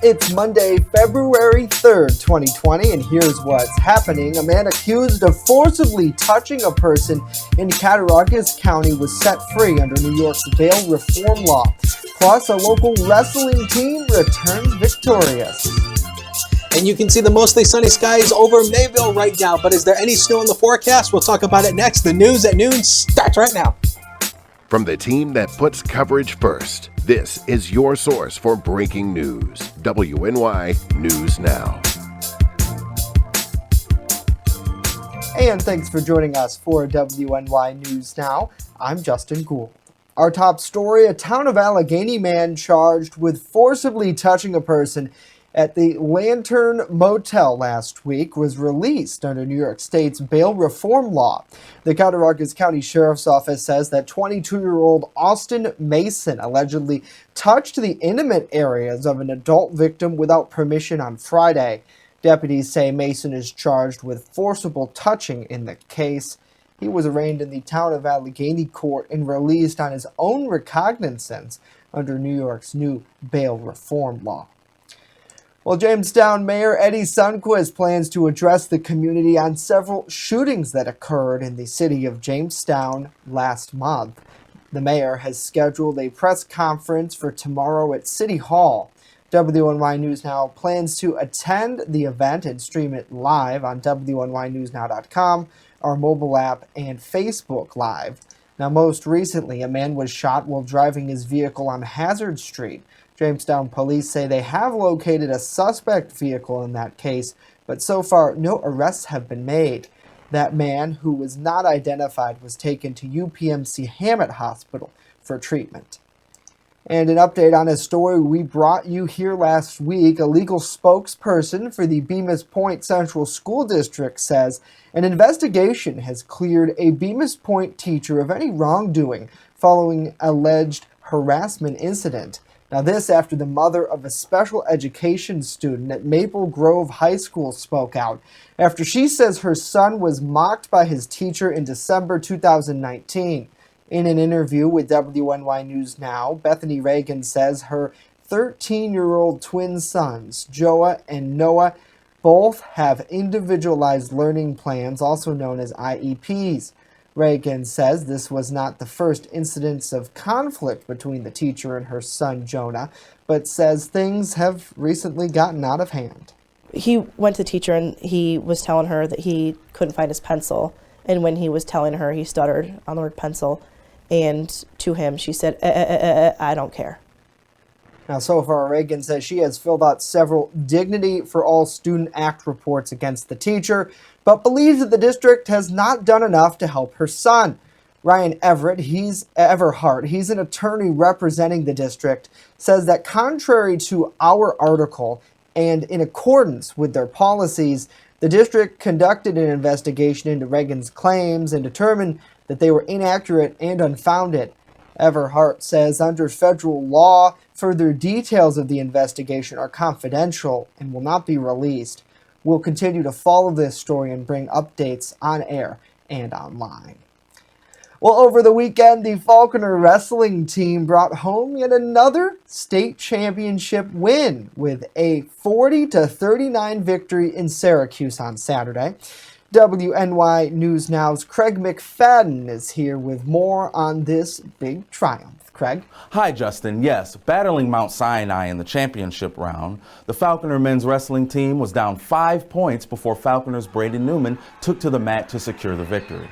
It's Monday, February 3rd, 2020, and here's what's happening. A man accused of forcibly touching a person in Cattaraugus County was set free under New York's bail reform law. Plus, a local wrestling team returns victorious. And you can see the mostly sunny skies over Mayville right now, but is there any snow in the forecast? We'll talk about it next. The news at noon starts right now. From the team that puts coverage first, this is your source for breaking news. WNY News Now. And thanks for joining us for WNY News Now. I'm Justin Gould. Our top story, a town of Allegheny man charged with forcibly touching a person at the Lantern Motel last week was released under New York State's bail reform law. The Cattaraugus County Sheriff's Office says that 22-year-old Austin Mason allegedly touched the intimate areas of an adult victim without permission on Friday. Deputies say Mason is charged with forcible touching in the case. He was arraigned in the town of Allegheny court and released on his own recognizance under New York's new bail reform law. Well, Jamestown Mayor Eddie Sundquist plans to address the community on several shootings that occurred in the city of Jamestown last month. The mayor has scheduled a press conference for tomorrow at City Hall. WNY News Now plans to attend the event and stream it live on WNYNewsNow.com, our mobile app, and Facebook Live. Now, most recently, a man was shot while driving his vehicle on Hazard Street. Jamestown police say they have located a suspect vehicle in that case, but so far no arrests have been made. That man, who was not identified, was taken to UPMC Hammett Hospital for treatment. And an update on a story we brought you here last week. A legal spokesperson for the Bemis Point Central School District says an investigation has cleared a Bemis Point teacher of any wrongdoing following alleged harassment incident. Now this after the mother of a special education student at Maple Grove High School spoke out after she says her son was mocked by his teacher in December 2019. In an interview with WNY News Now, Bethany Reagan says her 13-year-old twin sons, Joa and Noah, both have individualized learning plans, also known as IEPs. Reagan says this was not the first incidence of conflict between the teacher and her son Jonah, but says things have recently gotten out of hand. He went to the teacher and he was telling her that he couldn't find his pencil. And when he was telling her, he stuttered on the word pencil. And to him, she said, I don't care. Now, so far, Reagan says she has filled out several Dignity for All Student Act reports against the teacher, but believes that the district has not done enough to help her son. Ryan Everhart, he's an attorney representing the district, says that contrary to our article and in accordance with their policies, the district conducted an investigation into Reagan's claims and determined that they were inaccurate and unfounded. Everhart says under federal law, further details of the investigation are confidential and will not be released. We'll continue to follow this story and bring updates on air and online. Well, over the weekend, the Falconer wrestling team brought home yet another state championship win with a 40-39 victory in Syracuse on Saturday. WNY News Now's Craig McFadden is here with more on this big triumph. Craig? Hi, Justin. Yes, battling Mount Sinai in the championship round, the Falconer men's wrestling team was down 5 points before Falconer's Braden Newman took to the mat to secure the victory.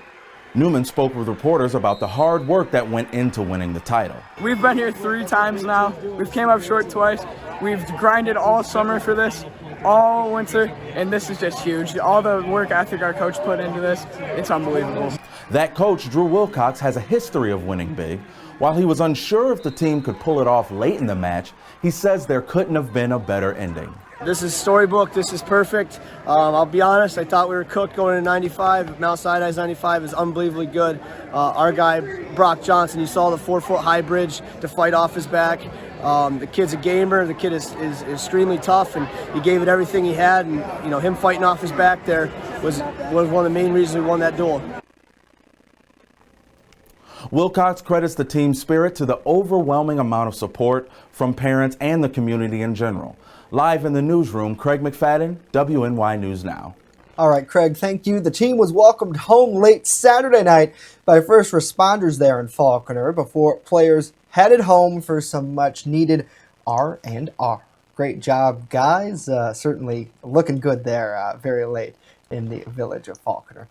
Newman spoke with reporters about the hard work that went into winning the title. We've been here 3 times now. We've came up short twice. We've grinded all summer for this, all winter, and this is just huge. All the work ethic our coach put into this, it's unbelievable. That coach, Drew Wilcox, has a history of winning big. While he was unsure if the team could pull it off late in the match, he says there couldn't have been a better ending. This is storybook. This is perfect. I'll be honest, I thought we were cooked going into 95. Mount Sinai's 95 is unbelievably good. Our guy, Brock Johnson, you saw the 4-foot high bridge to fight off his back. The kid's a gamer. The kid is extremely tough, and he gave it everything he had. And you know, him fighting off his back there was one of the main reasons we won that duel. Wilcox credits the team's spirit to the overwhelming amount of support from parents and the community in general. Live in the newsroom, Craig McFadden, WNY News Now. All right, Craig, thank you. The team was welcomed home late Saturday night by first responders there in Falconer before players headed home for some much-needed R&R. Great job, guys. Certainly looking good there very late in the village of Falconer.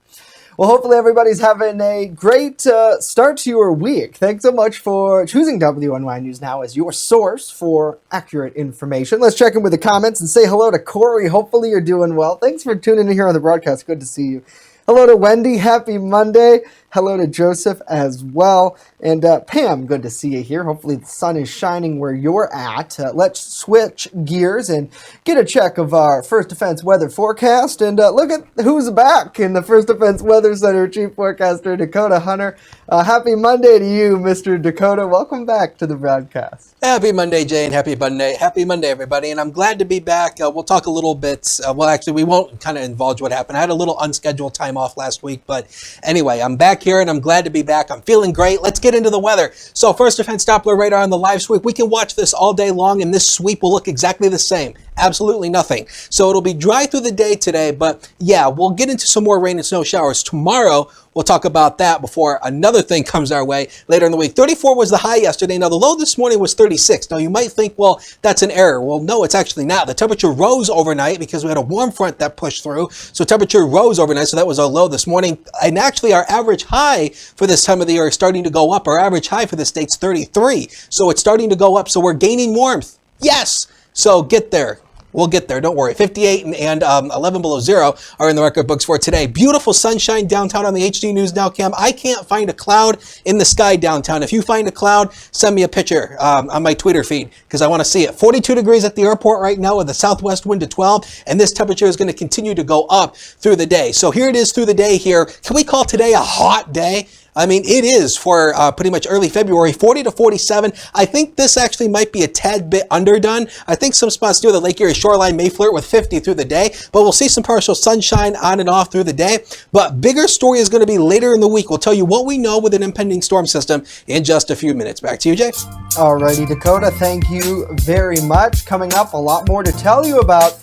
Well, hopefully everybody's having a great start to your week. Thanks so much for choosing WNY News Now as your source for accurate information. Let's check in with the comments and say hello to Corey. Hopefully you're doing well. Thanks for tuning in here on the broadcast. Good to see you. Hello to Wendy. Happy Monday. Hello to Joseph as well. And Pam, good to see you here. Hopefully the sun is shining where you're at. Let's switch gears and get a check of our First Defense weather forecast. And look at who's back in the First Defense Weather Center, Chief Forecaster Dakota Hunter. Happy Monday to you, Mr. Dakota. Welcome back to the broadcast. Happy Monday, Jay, and happy Monday, everybody. And I'm glad to be back. We'll talk a little bit. Well, actually, we won't kind of divulge what happened. I had a little unscheduled time off last week. But anyway, I'm back here, and I'm glad to be back. I'm feeling great. Let's get into the weather. So First Defense Doppler radar on the live sweep. We can watch this all day long, and this sweep will look exactly the same. Absolutely nothing. So it'll be dry through the day today, but yeah, we'll get into some more rain and snow showers tomorrow. We'll talk about that before another thing comes our way later in the week. 34 was the high yesterday. Now the low this morning was 36. Now you might think, well, that's an error. Well, no, it's actually not. The temperature rose overnight because we had a warm front that pushed through. So temperature rose overnight. So that was a low this morning. And actually our average high for this time of the year is starting to go up. Our average high for the state's 33. So it's starting to go up. So we're gaining warmth. Yes. So get there. We'll get there, don't worry. 58 and 11 below zero are in the record books for today. Beautiful sunshine downtown on the HD News Now cam. I can't find a cloud in the sky downtown. If you find a cloud, send me a picture on my Twitter feed because I want to see it. 42 degrees at the airport right now with a southwest wind to 12, and this temperature is going to continue to go up through the day. So here it is through the day here. Can we call today a hot day? I mean, it is for pretty much early February, 40 to 47. I think this actually might be a tad bit underdone. I think some spots near the Lake Erie shoreline may flirt with 50 through the day, but we'll see some partial sunshine on and off through the day. But bigger story is going to be later in the week. We'll tell you what we know with an impending storm system in just a few minutes. Back to you, Jay. Alrighty, Dakota, thank you very much. Coming up, a lot more to tell you about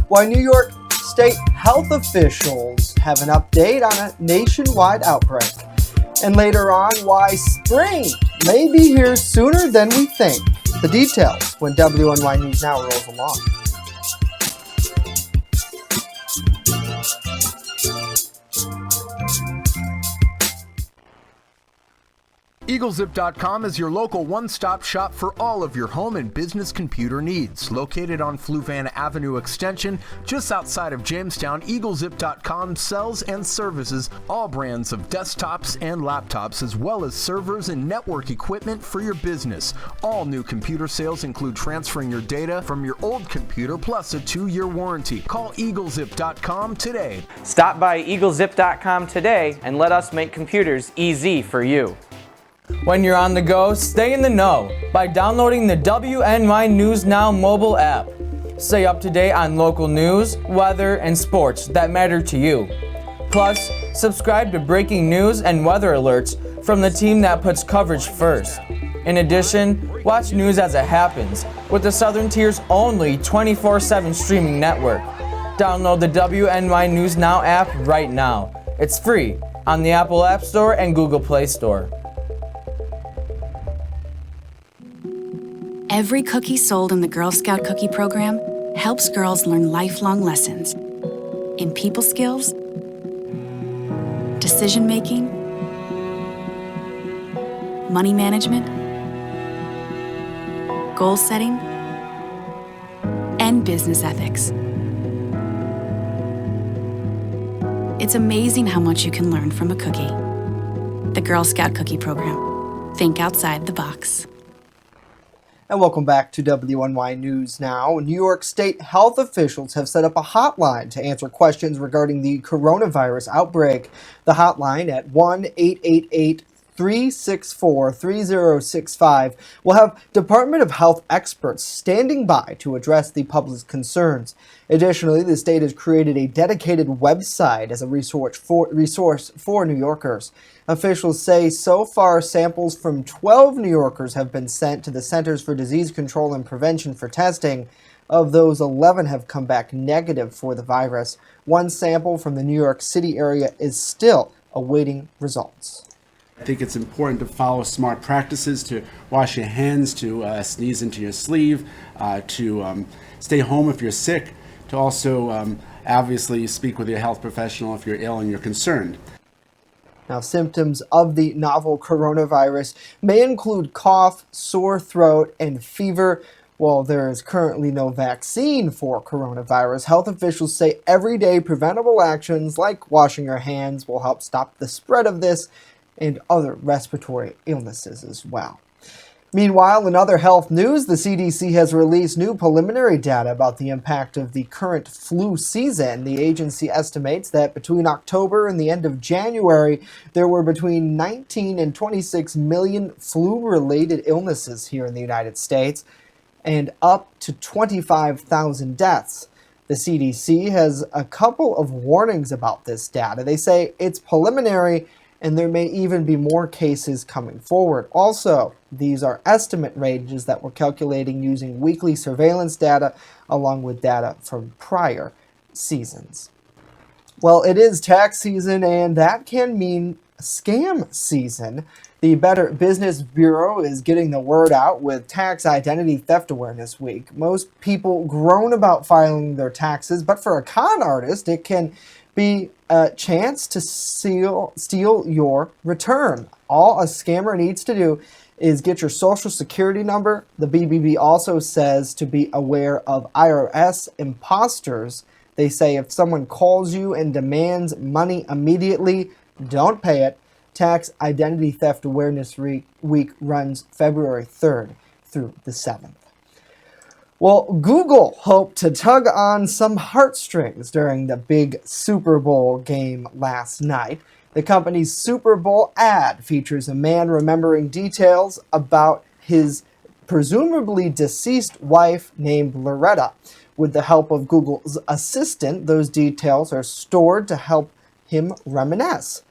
why New York State health officials have an update on a nationwide outbreak. And later on, why spring may be here sooner than we think. The details when WNY News Now rolls along. EagleZip.com is your local one-stop shop for all of your home and business computer needs. Located on Fluvan Avenue Extension, just outside of Jamestown, EagleZip.com sells and services all brands of desktops and laptops, as well as servers and network equipment for your business. All new computer sales include transferring your data from your old computer, plus a 2-year warranty. Call EagleZip.com today. Stop by EagleZip.com today and let us make computers easy for you. When you're on the go, stay in the know by downloading the WNY News Now mobile app. Stay up to date on local news, weather, and sports that matter to you. Plus, subscribe to breaking news and weather alerts from the team that puts coverage first. In addition, watch news as it happens with the Southern Tier's only 24/7 streaming network. Download the WNY News Now app right now. It's free on the Apple App Store and Google Play Store. Every cookie sold in the Girl Scout Cookie Program helps girls learn lifelong lessons in people skills, decision making, money management, goal setting, and business ethics. It's amazing how much you can learn from a cookie. The Girl Scout Cookie Program. Think outside the box. And welcome back to WNY News Now. New York State health officials have set up a hotline to answer questions regarding the coronavirus outbreak. The hotline at 1-888 364-3065 will have Department of Health experts standing by to address the public's concerns. Additionally, the state has created a dedicated website as a resource for New Yorkers. Officials say so far samples from 12 New Yorkers have been sent to the Centers for Disease Control and Prevention for testing. Of those, 11 have come back negative for the virus. One sample from the New York City area is still awaiting results. I think it's important to follow smart practices, to wash your hands, to sneeze into your sleeve, to stay home if you're sick, to also obviously speak with your health professional if you're ill and you're concerned. Now, symptoms of the novel coronavirus may include cough, sore throat, and fever. While there is currently no vaccine for coronavirus, health officials say everyday preventable actions like washing your hands will help stop the spread of this and other respiratory illnesses as well. Meanwhile, in other health news, the CDC has released new preliminary data about the impact of the current flu season. The agency estimates that between October and the end of January, there were between 19 and 26 million flu-related illnesses here in the United States, and up to 25,000 deaths. The CDC has a couple of warnings about this data. They say it's preliminary and there may even be more cases coming forward. Also, these are estimate ranges that we're calculating using weekly surveillance data along with data from prior seasons. Well, it is tax season, and that can mean scam season. The Better Business Bureau is getting the word out with Tax Identity Theft Awareness Week. Most people groan about filing their taxes, but for a con artist, it can be a chance to steal your return. All a scammer needs to do is get your social security number. The BBB also says to be aware of IRS imposters. They say if someone calls you and demands money immediately, don't pay it. Tax Identity Theft Awareness Week runs February 3rd through the 7th. Well, Google hoped to tug on some heartstrings during the big Super Bowl game last night. The company's Super Bowl ad features a man remembering details about his presumably deceased wife named Loretta. With the help of Google's assistant, those details are stored to help him reminisce.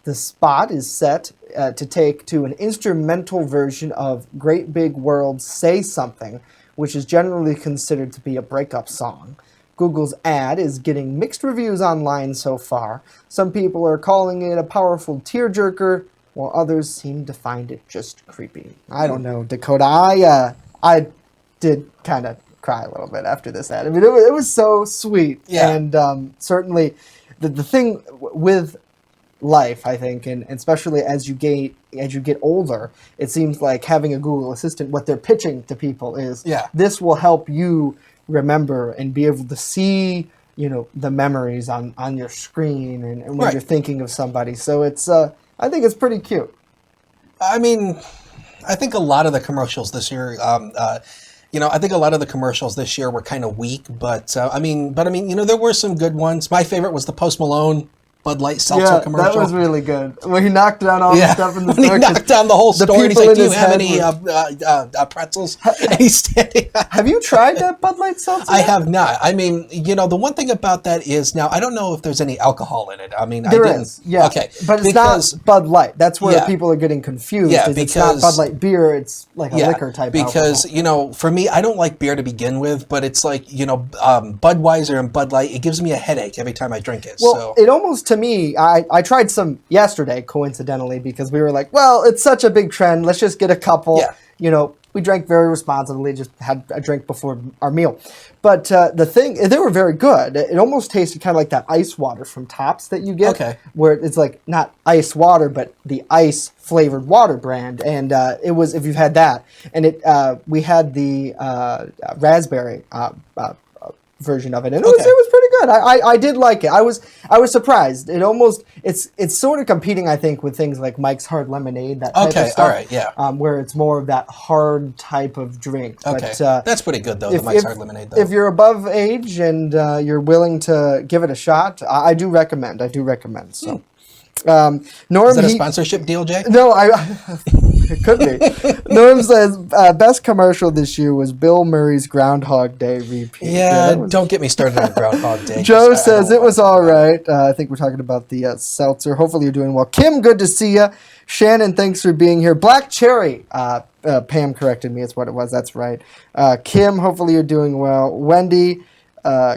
The spot is set to take to an instrumental version of Great Big World Say Something, which is generally considered to be a breakup song. Google's ad is getting mixed reviews online so far. Some people are calling it a powerful tearjerker, while others seem to find it just creepy. I don't know, Dakota. I did kind of cry a little bit after this ad. I mean, it was so sweet. Yeah. And certainly the thing with life, I think, and especially as you get older, it seems like having a Google Assistant, what they're pitching to people is, this will help you remember and be able to see, the memories on your screen and when you're thinking of somebody. So it's, I think it's pretty cute. I mean, I think a lot of the commercials this year, were kind of weak, but I mean, there were some good ones. My favorite was the Post Malone Bud Light seltzer commercial. That was really good. When he knocked down all the stuff in the store. He knocked down the whole store. And he's like, "Do you have any pretzels?" And he's standing. Have you tried that Bud Light seltzer? I have not. I mean, the one thing about that is now I don't know if there's any alcohol in it. I mean, there is. Yeah. Okay. But it's not Bud Light. That's where people are getting confused. Yeah, because it's not Bud Light beer. It's like a liquor type. Because alcohol. For me, I don't like beer to begin with, but it's like Budweiser and Bud Light. It gives me a headache every time I drink it. Well, it almost to me, I tried some yesterday, coincidentally, because we were like, well, it's such a big trend. Let's just get a couple. Yeah. We drank very responsibly, just had a drink before our meal. But they were very good. It almost tasted kind of like that ice water from Tops that you get. Okay. Where it's like not ice water, but the ice flavored water brand. And it was, if you've had that. And we had the raspberry version of it, and it was pretty good. I did like it. I was surprised. It's sort of competing, I think, with things like Mike's Hard Lemonade, that type of stuff. All right, yeah. Where it's more of that hard type of drink. Okay, but, that's pretty good though. The Mike's Hard Lemonade, though. If you're above age and you're willing to give it a shot, I do recommend. So. Norm, Is that a sponsorship deal, Jay? No, it could be. Norm says best commercial this year was Bill Murray's Groundhog Day repeat. Yeah, don't get me started on Groundhog Day. Joe says it was all right. I think we're talking about the seltzer. Hopefully you're doing well. Kim, good to see you. Shannon, thanks for being here. Black Cherry. Pam corrected me. It's what it was. That's right. Kim, hopefully you're doing well. Wendy.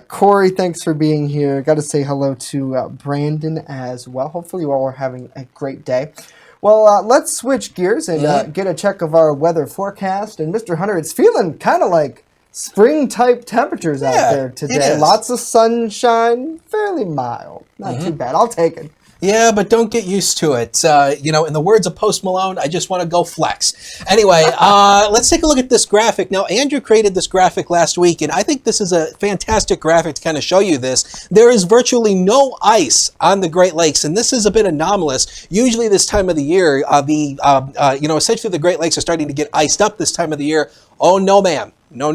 Corey, thanks for being here. Got to say hello to Brandon as well. Hopefully you all are having a great day. Well, let's switch gears and get a check of our weather forecast. And Mr. Hunter, it's feeling kind of like spring-type temperatures out there today. Lots of sunshine, fairly mild. Not too bad. I'll take it. Yeah, but don't get used to it. In the words of Post Malone, I just want to go flex. Anyway, let's take a look at this graphic. Now, Andrew created this graphic last week, and I think this is a fantastic graphic to kind of show you this. There is virtually no ice on the Great Lakes, and this is a bit anomalous. Usually this time of the year, essentially the Great Lakes are starting to get iced up this time of the year. Oh, no, ma'am. No.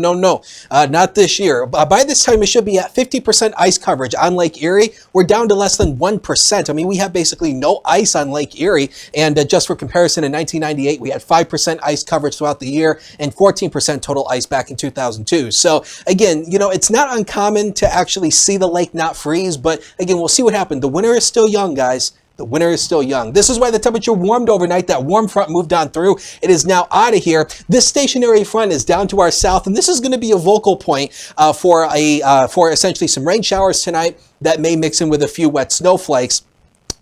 Not this year. By this time, we should be at 50% ice coverage on Lake Erie. We're down to less than 1%. I mean, we have basically no ice on Lake Erie. And just for comparison, in 1998, we had 5% ice coverage throughout the year and 14% total ice back in 2002. So again, it's not uncommon to actually see the lake not freeze. But again, we'll see what happens. The winter is still young, guys. The winter is still young. This is why the temperature warmed overnight. That warm front moved on through. It is now out of here. This stationary front is down to our south, and this is going to be a vocal point for essentially some rain showers tonight that may mix in with a few wet snowflakes,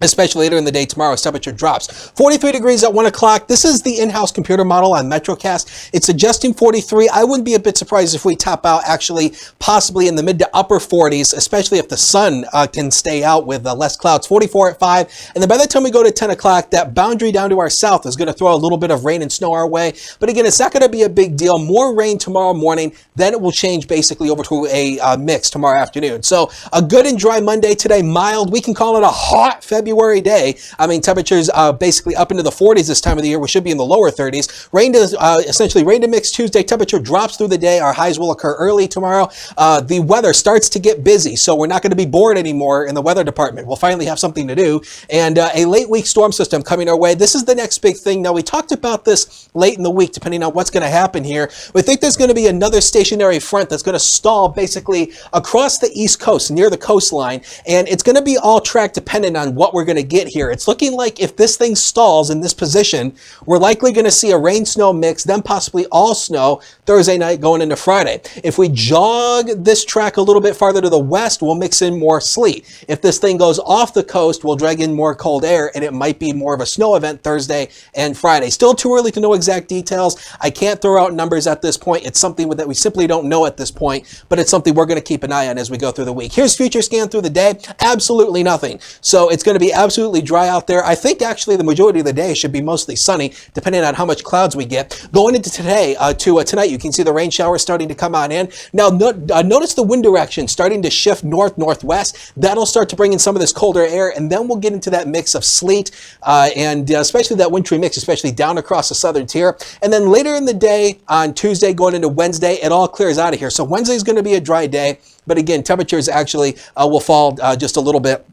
especially later in the day tomorrow as temperature drops. 43 degrees at 1 o'clock. This is the in-house computer model on Metrocast. It's suggesting 43. I wouldn't be a bit surprised if we top out actually possibly in the mid to upper 40s, especially if the sun can stay out with less clouds. 44 at 5. And then by the time we go to 10 o'clock, that boundary down to our south is going to throw a little bit of rain and snow our way. But again, it's not going to be a big deal. More rain tomorrow morning. Then it will change basically over to a mix tomorrow afternoon. So a good and dry Monday today, mild. We can call it a hot February day. I mean, temperatures basically up into the 40s this time of the year. We should be in the lower 30s. Rain to mix Tuesday. Temperature drops through the day. Our highs will occur early tomorrow. The weather starts to get busy, so we're not going to be bored anymore in the weather department. We'll finally have something to do. And a late week storm system coming our way. This is the next big thing. Now, we talked about this late in the week, depending on what's going to happen here. We think there's going to be another stationary front that's going to stall basically across the East Coast, near the coastline. And it's going to be all track dependent on what we're going to get here. It's looking like if this thing stalls in this position, we're likely going to see a rain-snow mix, then possibly all snow Thursday night going into Friday. If we jog this track a little bit farther to the west, we'll mix in more sleet. If this thing goes off the coast, we'll drag in more cold air, and it might be more of a snow event Thursday and Friday. Still too early to know exact details. I can't throw out numbers at this point. It's something that we simply don't know at this point, but it's something we're going to keep an eye on as we go through the week. Here's future scan through the day. Absolutely nothing. So it's going to be absolutely dry out there. I think actually the majority of the day should be mostly sunny, depending on how much clouds we get. Going into today to tonight, you can see the rain showers starting to come on in. Now, notice the wind direction starting to shift north-northwest. That'll start to bring in some of this colder air, and then we'll get into that mix of sleet and especially that wintry mix, especially down across the southern tier. And then later in the day on Tuesday going into Wednesday, it all clears out of here. So Wednesday is going to be a dry day, but again, temperatures actually will fall just a little bit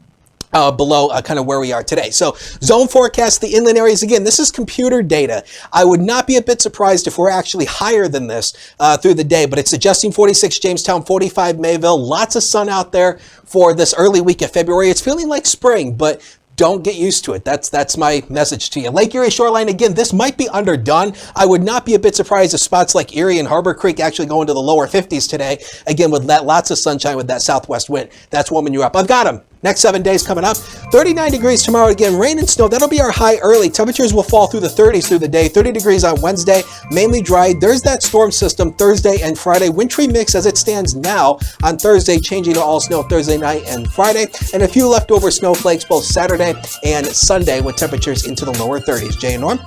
below kind of where we are today. So zone forecast, the inland areas, again, this is computer data. I would not be a bit surprised if we're actually higher than this through the day, but it's suggesting 46 Jamestown, 45 Mayville, lots of sun out there for this early week of February. It's feeling like spring, but don't get used to it. That's my message to you. Lake Erie shoreline, again, this might be underdone. I would not be a bit surprised if spots like Erie and Harbor Creek actually go into the lower 50s today. Again, with that lots of sunshine with that southwest wind. That's warming you up. I've got them. Next 7 days coming up. 39 degrees tomorrow. Again, rain and snow. That'll be our high early. Temperatures will fall through the 30s through the day. 30 degrees on Wednesday. Mainly dry. There's that storm system Thursday and Friday. Wintry mix as it stands now on Thursday, changing to all snow Thursday night and Friday. And a few leftover snowflakes both Saturday and Sunday with temperatures into the lower 30s. Jay and Norm?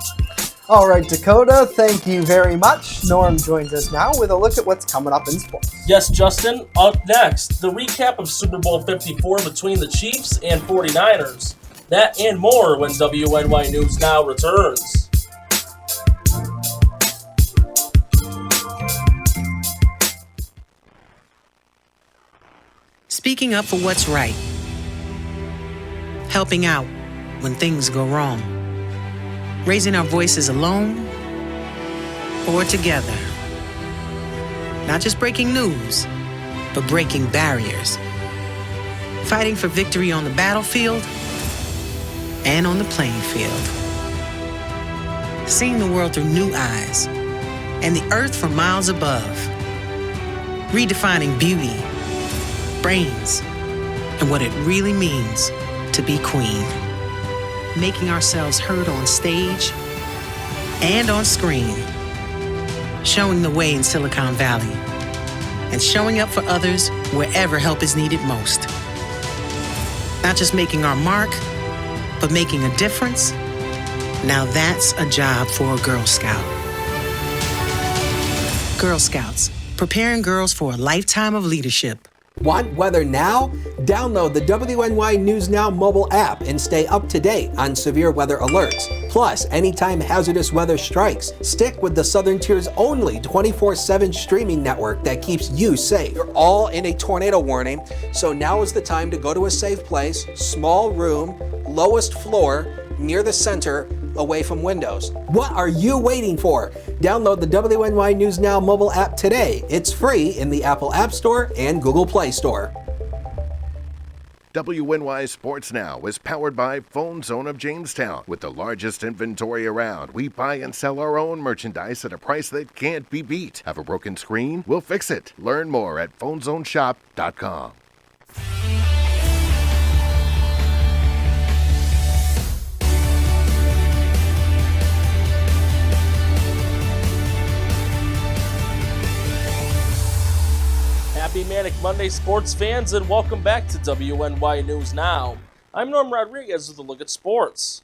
All right, Dakota, thank you very much. Norm joins us now with a look at what's coming up in sports. Yes, Justin. Up next, the recap of Super Bowl 54 between the Chiefs and 49ers. That and more when WNY News Now returns. Speaking up for what's right. Helping out. when things go wrong. Raising our voices alone or together. Not just breaking news, but breaking barriers. Fighting for victory on the battlefield and on the playing field. Seeing the world through new eyes and the earth from miles above. Redefining beauty, brains, and what it really means to be queen. Making ourselves heard on stage and on screen. Showing the way in Silicon Valley. And showing up for others wherever help is needed most. Not just making our mark, but making a difference. Now that's a job for a Girl Scout. Girl Scouts, preparing girls for a lifetime of leadership. Want weather now? Download the WNY News Now mobile app and stay up to date on severe weather alerts. Plus, anytime hazardous weather strikes, stick with the Southern Tier's only 24/7 streaming network that keeps you safe. You're all in a tornado warning, so now is the time to go to a safe place, small room, lowest floor, near the center, away from windows. What are you waiting for? Download the WNY News Now mobile app today. It's free in the Apple App Store and Google Play Store. WNY Sports Now is powered by Phone Zone of Jamestown. With the largest inventory around, we buy and sell our own merchandise at a price that can't be beat. Have a broken screen? We'll fix it. Learn more at phonezoneshop.com. Happy Manic Monday, sports fans, and welcome back to WNY News Now. I'm Norm Rodriguez with a look at sports.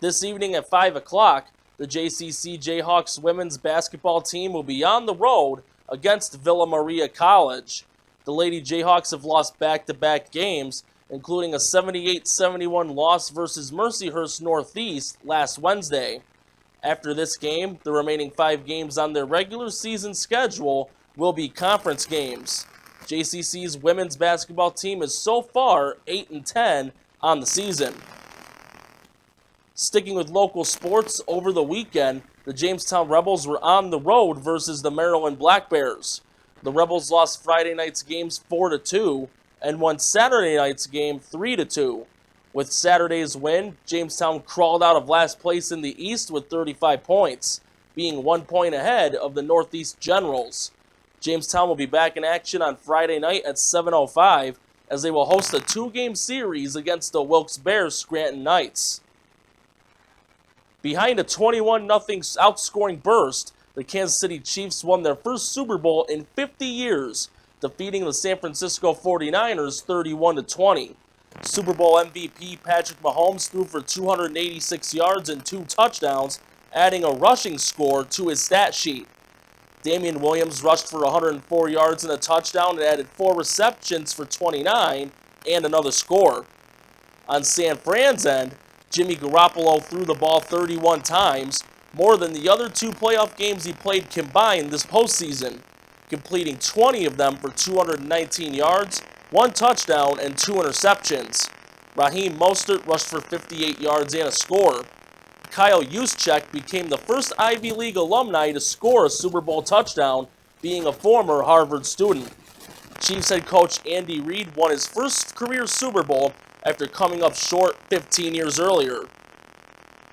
This evening at 5 o'clock, the JCC Jayhawks women's basketball team will be on the road against Villa Maria College. The Lady Jayhawks have lost back-to-back games, including a 78-71 loss versus Mercyhurst Northeast last Wednesday. After this game, the remaining 5 games on their regular season schedule will be conference games. JCC's women's basketball team is so far 8-10 on the season. Sticking with local sports, over the weekend, the Jamestown Rebels were on the road versus the Maryland Black Bears. The Rebels lost Friday night's games 4-2 and won Saturday night's game 3-2. With Saturday's win, Jamestown crawled out of last place in the East with 35 points, being 1 point ahead of the Northeast Generals. Jamestown will be back in action on Friday night at 7:05 as they will host a 2-game series against the Wilkes-Barre Scranton Knights. Behind a 21-0 outscoring burst, the Kansas City Chiefs won their first Super Bowl in 50 years, defeating the San Francisco 49ers 31-20. Super Bowl MVP Patrick Mahomes threw for 286 yards and 2 touchdowns, adding a rushing score to his stat sheet. Damian Williams rushed for 104 yards and a touchdown and added 4 receptions for 29 and another score. On San Fran's end, Jimmy Garoppolo threw the ball 31 times, more than the other 2 playoff games he played combined this postseason, completing 20 of them for 219 yards, 1 touchdown, and 2 interceptions. Raheem Mostert rushed for 58 yards and a score. Kyle Juszczyk became the first Ivy League alumni to score a Super Bowl touchdown, being a former Harvard student. Chiefs head coach Andy Reid won his first career Super Bowl after coming up short 15 years earlier.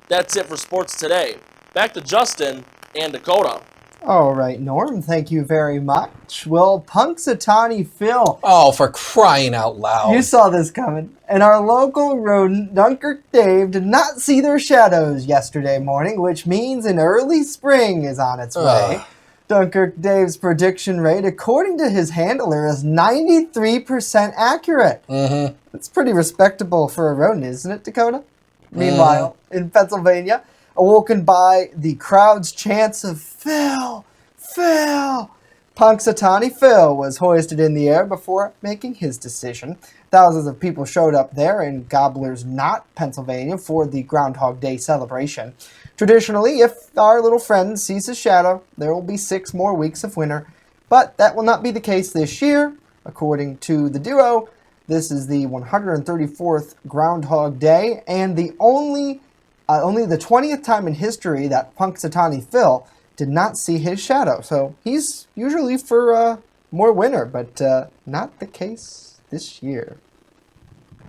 That's it for sports today. Back to Justin and Dakota. All right, Norm, thank you very much. Well, Punxsutawney Phil. Oh, for crying out loud. You saw this coming. And our local rodent, Dunkirk Dave, did not see their shadows yesterday morning, which means an early spring is on its way. Dunkirk Dave's prediction rate, according to his handler, is 93% accurate. That's pretty respectable for a rodent, isn't it, Dakota? Meanwhile, in Pennsylvania, awoken by the crowd's chants of Phil, Phil, Punxsutawney Phil was hoisted in the air before making his decision. Thousands of people showed up there in Gobbler's Knot, Pennsylvania, for the Groundhog Day celebration. Traditionally, if our little friend sees his shadow, there will be 6 more weeks of winter, but that will not be the case this year. According to the duo, This is the 134th Groundhog Day, and the only the 20th time in history that Punxsutawney Phil did not see his shadow. So he's usually for more winter, but not the case this year.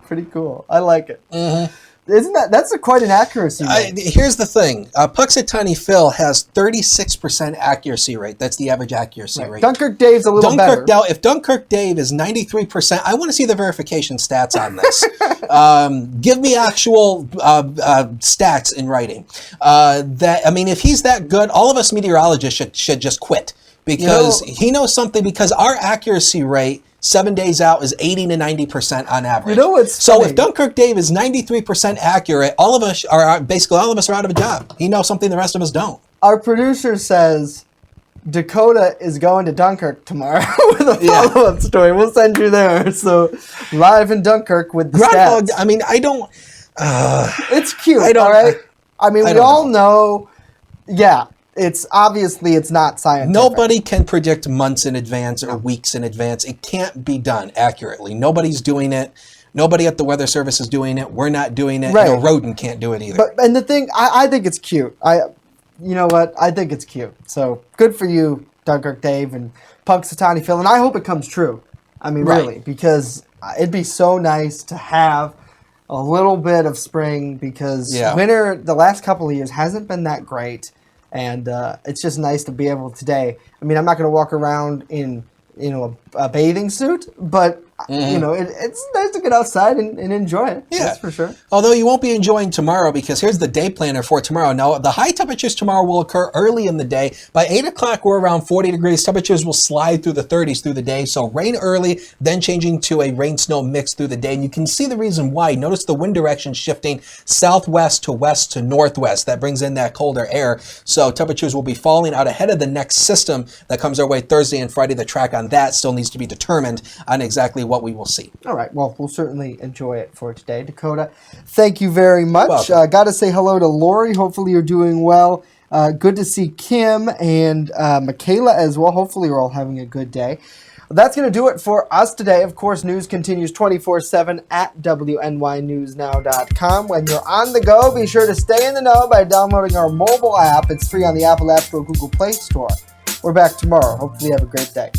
Pretty cool. I like it. Mm-hmm. Isn't that's quite an accuracy rate? Here's the thing. Punxsutawney Phil has 36% accuracy rate. That's the average accuracy rate. Dunkirk Dave's a little better. Now, if Dunkirk Dave is 93%, I want to see the verification stats on this. Give me actual stats in writing. If he's that good, all of us meteorologists should just quit because he knows something. Because our accuracy rate 7 days out is 80 to 90% on average. You know what's so funny? if Dunkirk Dave is 93% accurate, all of us are out of a job. He knows something the rest of us don't. Our producer says Dakota is going to Dunkirk tomorrow with a follow-up story. We'll send you there. So live in Dunkirk with the stats. I mean, I don't. It's cute. All right. We all know. Yeah. It's obviously it's not scientific. Nobody can predict months in advance or weeks in advance. It can't be done accurately. Nobody's doing it. Nobody at the Weather Service is doing it. We're not doing it. Right. No rodent can't do it either. And the thing, I think it's cute. You know what? I think it's cute. So good for you, Dunkirk Dave and Punxsutawney Phil. And I hope it comes true. I mean, really, because it'd be so nice to have a little bit of spring because winter the last couple of years hasn't been that great. And it's just nice to be able today. I mean, I'm not going to walk around in a bathing suit, but it's nice to get outside and enjoy it. Yeah, that's for sure. Although you won't be enjoying tomorrow because here's the day planner for tomorrow. Now, the high temperatures tomorrow will occur early in the day. By 8 o'clock, we're around 40 degrees. Temperatures will slide through the 30s through the day. So rain early, then changing to a rain-snow mix through the day. And you can see the reason why. Notice the wind direction shifting southwest to west to northwest. That brings in that colder air. So temperatures will be falling out ahead of the next system that comes our way Thursday and Friday. The track on that still needs to be determined on exactly what we will see. All right. Well, we'll certainly enjoy it for today. Dakota, thank you very much. Got to say hello to Lori. Hopefully you're doing well. Good to see Kim and Michaela as well. Hopefully you're all having a good day. That's going to do it for us today. Of course, news continues 24/7 at WNYNewsNow.com. When you're on the go, be sure to stay in the know by downloading our mobile app. It's free on the Apple App Store, Google Play Store. We're back tomorrow. Hopefully you have a great day.